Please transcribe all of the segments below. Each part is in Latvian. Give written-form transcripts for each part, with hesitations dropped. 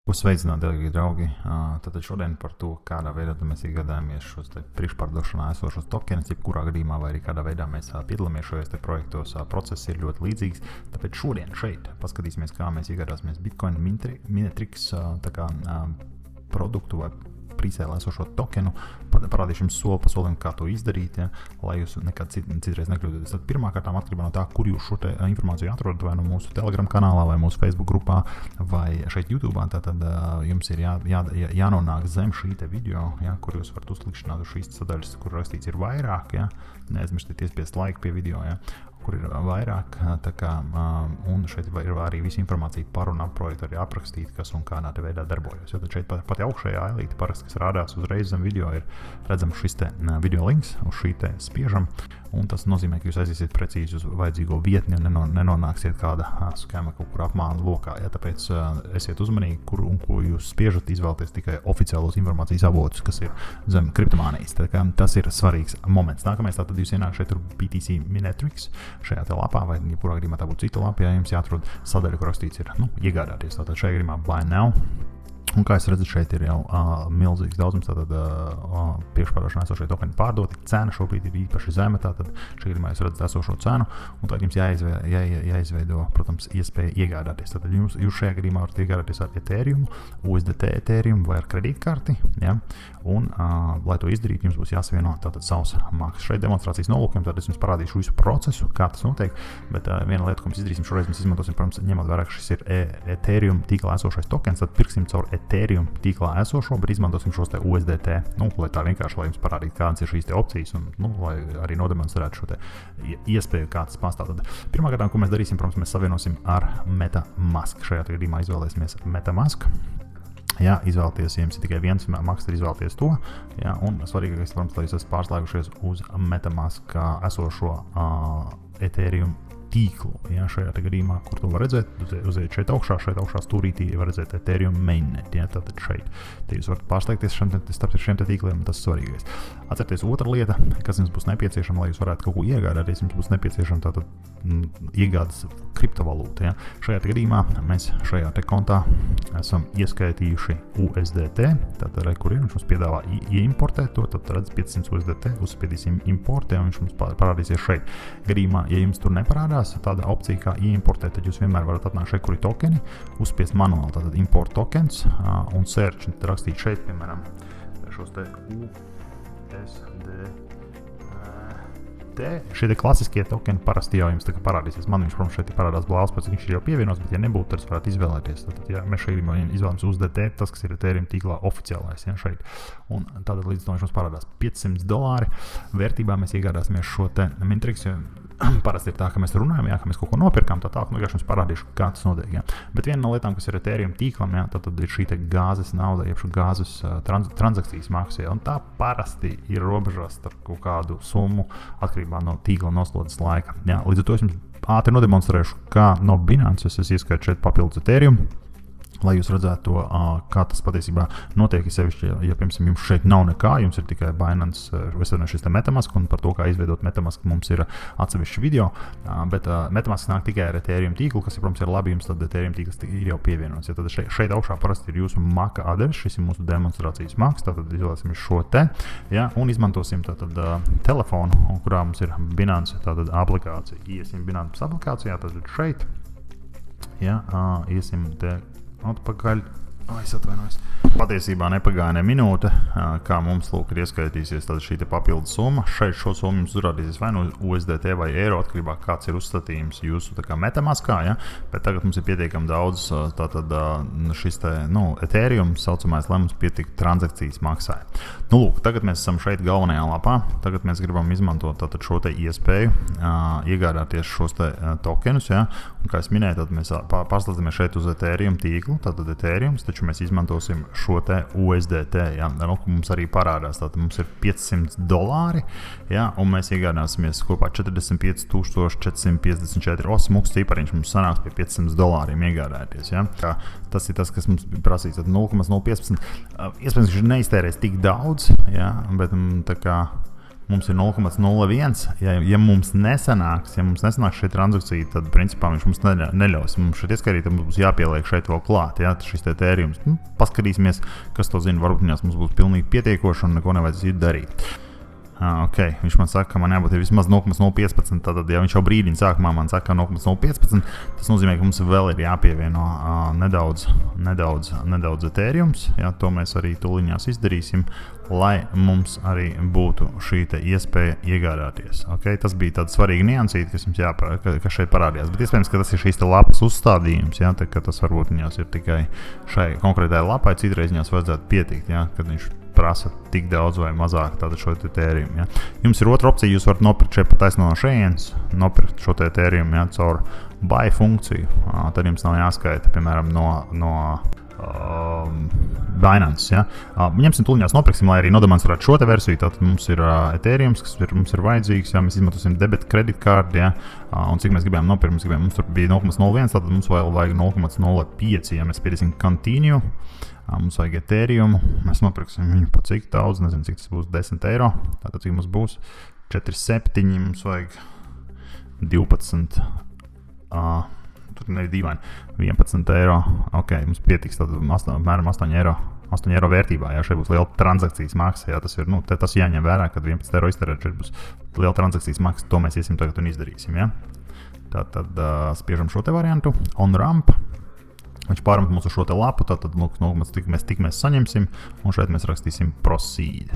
Sveicināti, dārgie draugi! Tātad šodien par to, kādā veidā mēs iegādājamies šos priekšpārdošanā esošos tokenus, jebkurā gadījumā, vai arī kādā veidā mēs piedalāmies šajos projektos. Process ir ļoti līdzīgs. Tāpēc šodien šeit paskatīsimies, kā mēs iegādāsimies Bitcoin Minetrix produktu vai presēlē esošo tokenu. Parādīšu jums soli pa solim, kā to izdarīt, ja, lai jūs nekad citreiz nekļūdieties. Tad pirmkārt, atkarībā no tā, kur jūs šo informāciju atrodat, vai no mūsu Telegram kanālā, vai mūsu Facebook grupā, vai šeit YouTube, tad jums ir jānonāk zem šī te video, ja, kur jūs varat uzklikšķināt uz šīs sadaļas, kur rakstīts ir vairāk, ja. Neaizmirstiet iespiest laiku pie video, ja, kur ir vairāk, un šeit ir arī visa informācija par un ap projektu arī aprakstīta, kas un kādā veidā darbojas. Jo tad šeit pat augšējā ailīte parasti, kas rādās uzreiz zem video, ir redzams šis te video links, uz šī te spiežam, un tas nozīmē, ka jūs aiziesiet precīzi uz vajadzīgo vietni un nenonāksiet kāda skema kaut kur apmāna lokā. Ja, tāpēc esiet uzmanīgi, kur un ko jūs spiežat, izvēlēties tikai oficiālos informācijas avotus, kas ir zem kriptomānijas. Tas ir svarīgs moments. Nākamais, tātad jūs ienāk šeit tur BTC Minetrix šajā te lapā, vai jebkurā gadījumā tā būtu cita lapā, ja jums jāatrod sadaļa, kur rakstīts ir, iegādāties. Tātad šajā gadījumā buy now. Un kā jūs redzat, šeit ir jau milzīgs daudzums, tātad priekšpārdošanā esošie tokeni pārdoti. Cena šobrīd ir īpaši zema, tātad šeit gadījumā jūs redzat esošo cenu, un tad jums jāizveido, protams, iespēja iegādāties. Tātad jūs šajā gadījumā varat iegādāties ar Ethereum, USDT Ethereum vai ar kredītkarti, ja? Un, lai to izdarītu, jums būs jāsavieno tātad savs maksas. Šeit demonstrācijas nolūkiem, tad es jums parādīšu visu procesu, kā tas notiek, bet viena lieta, ko mēs izdarīsim šoreiz, mēs izmantosim, protams, ņemot vērā, ka šis ir Ethereum tīklā esošais tokens, tad pirksim caur Ethereum tīklā esošo, bet izmantosim šos te USDT, lai tā vienkārši, lai jums parādītu, kādas ir šīs te opcijas, un lai arī nodemonstrētu šo te iespēju, kā tas pastāv. Tad pirmā gadā, ko mēs darīsim, protams, mēs savienosim ar MetaMask. Šajā gadījumā izvēlēsimies MetaMask. Jā, izvēlēties, ja jums ir tikai viens maksas, izvēlēties to. Jā, un svarīgākais, protams, lai jūs esat pārslēgušies uz MetaMask esošo Ethereum tīklu. Jā, šajā gadījumā, kur to var redzēt, uziet šeit augšā stūrītī var redzēt Ethereum mainnet. Jā, tātad šeit. Te jūs varat pārslēgties starp šiem tīkliem, un tas svarīgais. Atcerieties, otra lieta, kas jums būs nepieciešama, lai jūs varētu kaut ko iegādāties, jums būs nepieciešama tātad iegādas kriptovalūta. Ja? Šajā gadījumā mēs šajā te kontā esam ieskaitījuši USDT, tātad, kur ir, viņš mums piedāvā ieimportēt to, tad redz 500 USDT, uzspiedīsim importē, un viņš mums parādīsies šeit. Gadījumā, ja jums tur neparādās tāda opcija kā ieimportēt, tad jūs vienmēr varat atnākt šeit, kur ir tokeni, uzspiest manuāli, tātad import tokens un search, un tad rakstīt šeit, piemēram, šos te USDT. Šie te klasiskie tokeni parasti jau jums parādīsies. Man viņš, protams, šeit parādās blāvs, pēc viņš ir jau pievienots, bet ja nebūtu, tad jūs varētu izvēlēties. Tātad, ja mēs šeit izvēlamies USDT, tas, kas ir Ethereum tīklā oficiālais, ja, šeit. Un tātad līdz to viņš mums parādās $500. Vērtībā mēs iegādāsimies šo te Minetrix. Parasti ir tā, ka mēs runājam, jā, ka mēs kaut ko nopirkām, tā tālāk, vienkārši jums parādīšu, kā tas notiek. Jā. Bet viena no lietām, kas ir Ethereum tīklam, jā, tad ir šī te gāzes nauda, jeb šo gāzes transakcijas maksa, jā, un tā parasti ir robežās starp kaut kādu summu atkarībā no tīkla noslodzes laika. Jā. Līdz ar to es jums ātri nodemonstrēšu, kā no Binance es ieskaitu šeit papildus Ethereum, lai jūs redzētu to, kā tas patiesībā notiek, sevišķi, ja piemēram, jums šeit nav nekā, jums ir tikai Binance, šis te MetaMask, un par to, kā izveidot MetaMask, mums ir atsevišķi video, bet MetaMask nāk tikai ar Ethereum tīklu, kas, protams, ir labi, jums tad Ethereum tīkls ir jau pievienots. Ja tad šeit augšā parasti ir jūsu maka adrese, šis ir mūsu demonstrācijas maks, tātad izvēlēsim šo te, ja, un izmantosim tātad telefonu, kurā mums ir Binance tātad aplikācija. Iesim Binance aplikācijā, tātad šeit, ja, iesim te atpakaļ. Es atvainojos. Patiesībā nepagāja ne minūte, kā mums lūk ir ieskaitīsies šī te papildus summa. Šeit šo summu jums uzrādīsies vai no USDT vai eiro, atkarībā kāds ir uzstatījums jūsu MetaMaskā, ja? Bet tagad mums ir pietiekami daudz tātad šis te, Ethereum saucamais, lai mums pietika transakcijas maksāja. Lūk, tagad mēs esam šeit galvenajā lapā. Tagad mēs gribam izmantot tātad šo te iespēju iegādāties šos te tokenus, ja? Un kā es minēju, tad mēs pārslēdzamies šeit uz Ethereum tīklu, tātad Ethereum, taču mēs izmantosim šo te USDT, ja, mums arī parādās, tātad mums ir $500, ja, un mēs iegādāsimies kopā 45 454, smuks cipariņš mums sanāks pie $500 iegādāties, ja. Tas ir tas, kas mums prasīs, tad 0,015, iespējams, viņš neiztērēs tik daudz, ja, bet tā kā mums ir 0,01. Ja mums nesanāks šī transakcija, tad principā viņš mums neļaus. Mums šeit ieskaitīt, mums būs jāpieliek šeit vēl klāt, šis te tērījums. Paskatīsimies, kas to zina, varbūt mums būs pilnīgi pietiekoši un neko nevajadzīs darīt. Okay. Viņš man saka, ka man jābūt vismaz 0,015. Tātad, ja viņš jau brīdiņu sākumā man saka 0,015, tas nozīmē, ka mums vēl ir jāpievieno nedaudz etērijums. To mēs arī tūliņās izdarīsim, lai mums arī būtu šī iespēja iegādāties. Okay? Tas bija tāds svarīgi niansīt, kas jums kas šeit parādījās. Bet iespējams, ka tas ir šīs lapas uzstādījums, ka tas varbūt viņās ir tikai šai konkrētai lapai, citreiz viņās vajadzētu pietikt, kad viņš prasa tik daudz vai mazāk šo tērījumu. Jums ir otra opcija, jūs varat nopirkt šeit pataisno no šejienes, nopirkt šo tērījumu caur buy funkciju. Tad jums nav jāskaita, piemēram, no Binance. Ņemsim tūliņās nopirksim, lai arī nodemonstrētu šo versiju. Tātad mums ir etērijums, kas mums ir vajadzīgs. Mēs izmantosim debet kreditkārdi. Un cik mēs gribējām nopirkt, mums tur bija 0,01, tātad mums vēl vajag 0,05. Ja mēs spiedīsim continue, mums vajag etērijumu, mēs nopirksim viņu pa cik daudz, nezinu, cik tas būs 10 eiro. Tātad, cik mums būs 4,7, mums vajag 12, tur nevis dīvaini, 11 eiro. Ok, mums pietiks, tad apmēram 8 eiro vērtībā, šeit būs liela transakcijas maksa, tas ir, tas jāņem vērā, kad 11 eiro izterēt, šeit būs liela transakcijas maksa, to mēs iesim tagad un izdarīsim, Tātad spiežam šo te variantu, on ramp. Viņš pārmet mums uz šo te lapu, tātad tik mēs saņemsim, un šeit mēs rakstīsim proceed.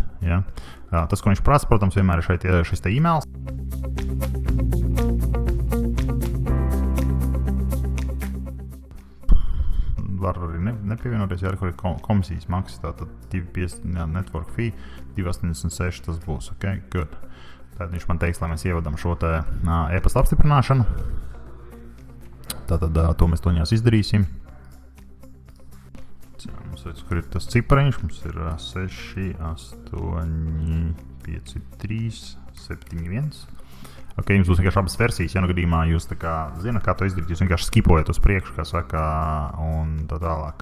Tas, ko viņš prasa, protams, vienmēr ir šeit šis te e-mails. Var arī nepievienoties, kur ir komisijas maksa, tātad 2,50 network fee, 2,86 tas būs, ok, good. Tātad viņš man teiks, lai mēs ievadam šo te e-pasta apstiprināšanu. Tātad to mēs toņās izdarīsim. Mums redz, kur ir tas cipariņš, mums ir 6, 8, 5, 3, 7, 1. Ok, jums būs vienkārši abas versijas, no gadījumā jūs tā kā zināt, kā to izdarīt, jūs vienkārši skipojat uz priekšu, kā saka, un tā tālāk.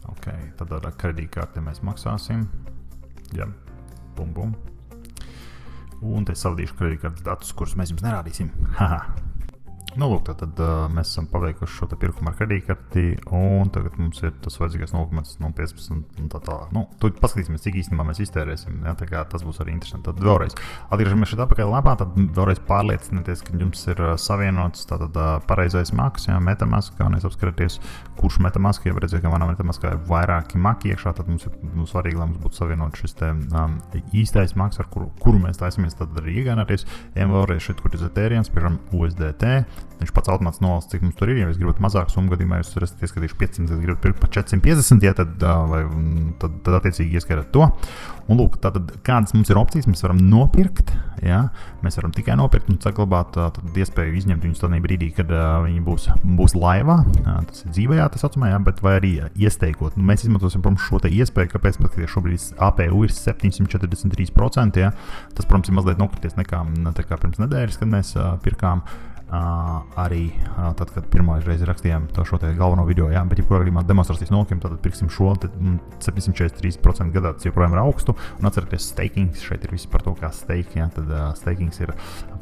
Ok, tad ar kredītkarti mēs maksāsim. Bum. Un te savadīšu kredītkartes datus, kurus mēs jums nerādīsim. Lūk, tad mēs esam paveikuši šo te pirkumu ar kredītkarti, un tagad mums ir tas vajadzīgais 0,015 un tā tālāk. Tu paskatīsimies, cik īstenībā mēs iztērēsim, tā kā tas būs arī interesanti. Tad vēlreiz atgriežamies šeit atpakaļ lapā, tad vēlreiz pārliecinieties, ka jums ir savienots tātad pareizais maks, Metamask, un es apskaraties, kurš Metamask, ja redzēt, ka manā Metamaskā ir vairāki maki iekšā, tad mums ir svarīgi, lai mums būtu savienot šis te īstais maks, ar kuru mēs taisamies tad arī iegādāties. Ejam vēlreiz šeit, kur ir etērijums, piemēram USDT. Viņš pats automāts nolas, cik mums tur ir. Ja jūs gribat mazāk summu gadījumā, jūs esat ieskatījuši 500, ja gribat pirkt par 450, tad attiecīgi ieskaitāt to. Un lūk, tātad kādas mums ir opcijas, mēs varam nopirkt, mēs varam tikai nopirkt un saglabāt iespēju izņemt viņus tādā brīdī, kad viņi būs laivā, tas ir dzīvajā, tas saucamā, bet vai arī iesteikot. Mēs izmantosim, protams, šo te iespēju, kāpēc paskaties šobrīd APU ir 743%, tas, protams, ir mazliet nokrities nekā pirms nedēļas, kad mēs pirkām. Arī tad, kad pirmais reizi rakstījām šo te galveno video, bet jebkurā gadījumā demonstrācijas nolūkiem, tad pirksim šo 743% gadā, tas joprojām ir augstu, un atcerieties, stakings, šeit ir viss par to, kā stake, tad stakings ir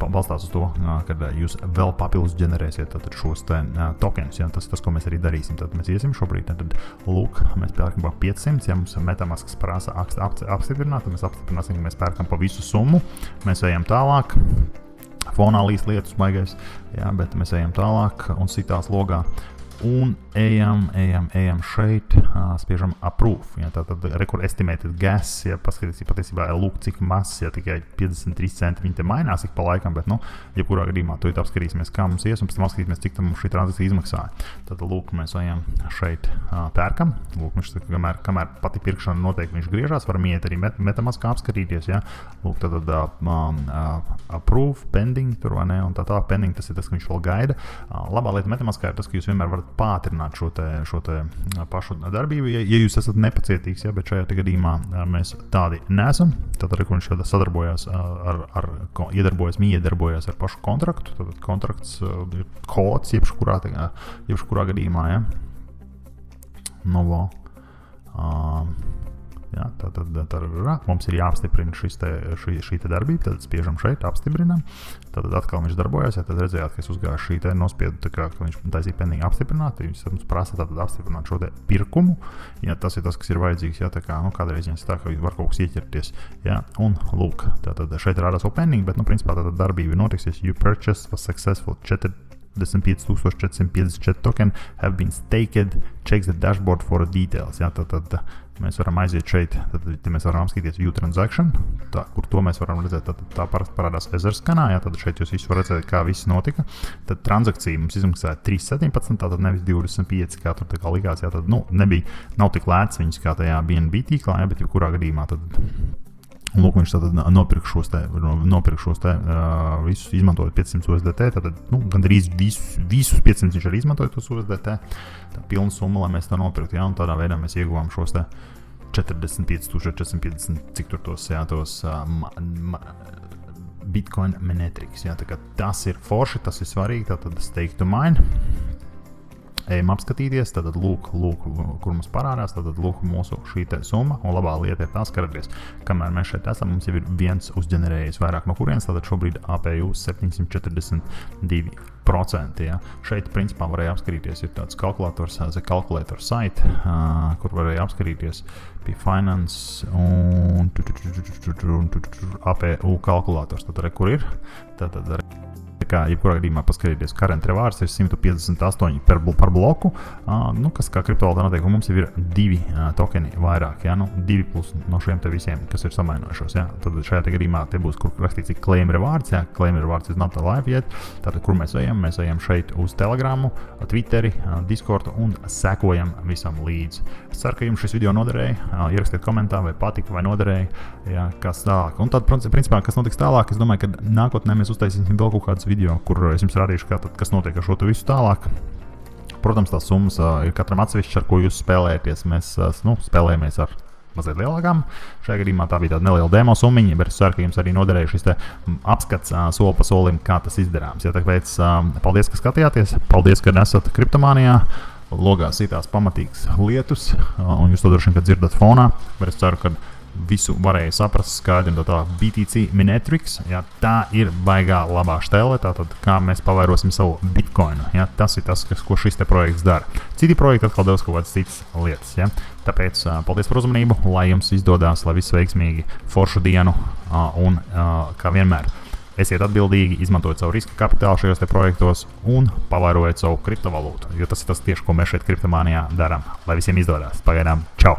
balstās uz to, kad jūs vēl papildus ģenerēsiet tad šos te tokens, tas, ko mēs arī darīsim, tad mēs iesim šobrīd, tad lūk, mēs pērkam pa 500, mums Metamasks prasa apstiprināt, tad mēs apstiprināsim, ka mēs pērkam pa visu summu, mēs ejam tālāk. Fonā līdz lietus maigais, bet mēs ejam tālāk un citās logā. Un ejam šeit, spiežam approve. Tātad record estimated gas, paskatīsim patiesībā, lūk, cik mazs, tikai 53 centi viņi te mainās ik pa laikam, bet, jebkurā gadījumā to apskatīsimies, kā mums ies, un pēc tam apskatīsimies, cik tam šī transakcija izmaksāja. Tad, lūk, mēs ejam šeit pērkam. Lūk, viņš kamēr pati pirkšana noteikti viņš griežās, varam iet arī Metamaskā apskatīties, Lūk, tad approve, pending, tur vai ne, un tā pending, tas ir tas, ka viņš vēl gaida. Labā lieta Metamaskā ir tas, ka jūs vienmēr varat pātrināt šo te pašu darbību, ja jūs esat nepacietīgs, bet šajā gadījumā mēs tādi nesam. Tad arī, viņš sadarbojās iedarbojas ar pašu kontraktu, tad kontrakts ir kods jebkurā gadījumā, Novo. Jā, tad mums ir jāapstiprina šī darbība, tad spiežam šeit, apstiprinām. Tad atkal viņš darbojas, ja tad redzējāt, ka es uzgāju šī nospiedu, ka viņš taisīja pendīgi apstiprināt, viņš mums prasa tad apstiprināt šo te pirkumu, ja tas ir tas, kas ir vajadzīgs, ja tā kā, kādreiz viņas tā, ka var kaut kas ieķerties, ja, un lūk, tad šeit rādās vēl pendīgi, bet, principā tā darbība ir notiksies, you purchase was successful 45,454 token have been staked, check the dashboard for details, ja, tad mēs varam aiziet šeit, tad mēs varam apskatīties view transaction, kur to mēs varam redzēt, tad tā parasti parādās ezerskanā, jā, tad šeit jūs visu var redzēt, kā viss notika, tad transakcija mums izmaksāja 3,17, tātad nevis 25, kā tur tā kā likās, jā, tad, nav tik lēts viņas kā tajā BNB tīklā, jā, bet jebkurā gadījumā tad, lūk, viņš tātad nopirk šos te visus izmantojot 500 USDT, tātad, gandrīz visus 500 viņš arī izmantoja tos USDT, tā pilna summa, lai mēs to nopirktu, jā, un tādā veidā mēs ieguvām šos te 45,450, cik tur tos Bitcoin Menetrics, jā, tā kā tas ir forši, tas ir svarīgi, tātad stake to mine. Ejam apskatīties, tad lūk, kur mums parādās, tad lūk mūsu šī te summa, un labā lieta ir tās, ka kamēr mēs šeit esam, mums jau ir viens uzģenerējis vairāk no kurienes, tad šobrīd APU 742%, ja. Šeit, principā, varēja apskatīties, ir tāds kalkulators, The Calculator site, kur varēja apskatīties pie Finance un APU kalkulators, tad arī kur ir, tad kā jebkurā gadījumā paskatīties, current rewards ir 158 par bloku, kas kā kriptovalūtā notiek, un mums jau ir 2 tokeni vairāk, ja, 2 plus no šiem te visiem, kas ir samainojušos, ja. Tad šajā te gadījumā te būs, kur rakstīts claim rewards, ja, claim rewards is not alive yet, tātad, kur mēs ejam šeit uz Telegramu, Twitteri, Discordu un sekojam visam līdzi. Es ceru, ka jums šis video noderēja, ierakstiet komentāru, vai patika, vai noderēja, ja, kas tālāk. Un tad, principā, kas notiks tālāk, es domāju, ka nākotnē mēs uztaisīsim vēl kaut kādus video, kur es jums rādīšu, kas notiek ar šo visu tālāk. Protams, tās summas ir katram atsevišķi, ar ko jūs spēlēties. Mēs spēlējamies ar mazliet lielākām. Šajā gadījumā tā bija tāda neliela demo summiņa, bet es ceru, ka jums arī noderēja šis te apskats soli pa solim, kā tas izdarāms. Ja, tāpēc paldies, ka skatījāties, paldies, ka esat kriptomānijā. Logā sitās pamatīgs lietus, un jūs to droši vien dzirdat fonā, bet es ceru, ka visu varēja saprast skaidri, tā BTC Menetrics, ja, tā ir baigā labā štele, tātad kā mēs pavairosim savu Bitcoinu, ja, tas ir tas, ko šis te projekts dara. Citi projekti atkal devs kaut kādas citas lietas, ja. Tāpēc paldies par uzmanību, lai jums izdodās, lai viss veiksmīgi, foršu dienu, un kā vienmēr esiet atbildīgi, izmantojot savu riska kapitālu šajos te projektos un pavairojot savu kriptovalūtu, jo tas ir tas tieši, ko mēs šeit kriptomānijā darām. Lai visiem izdodās. Pagaidām, čau!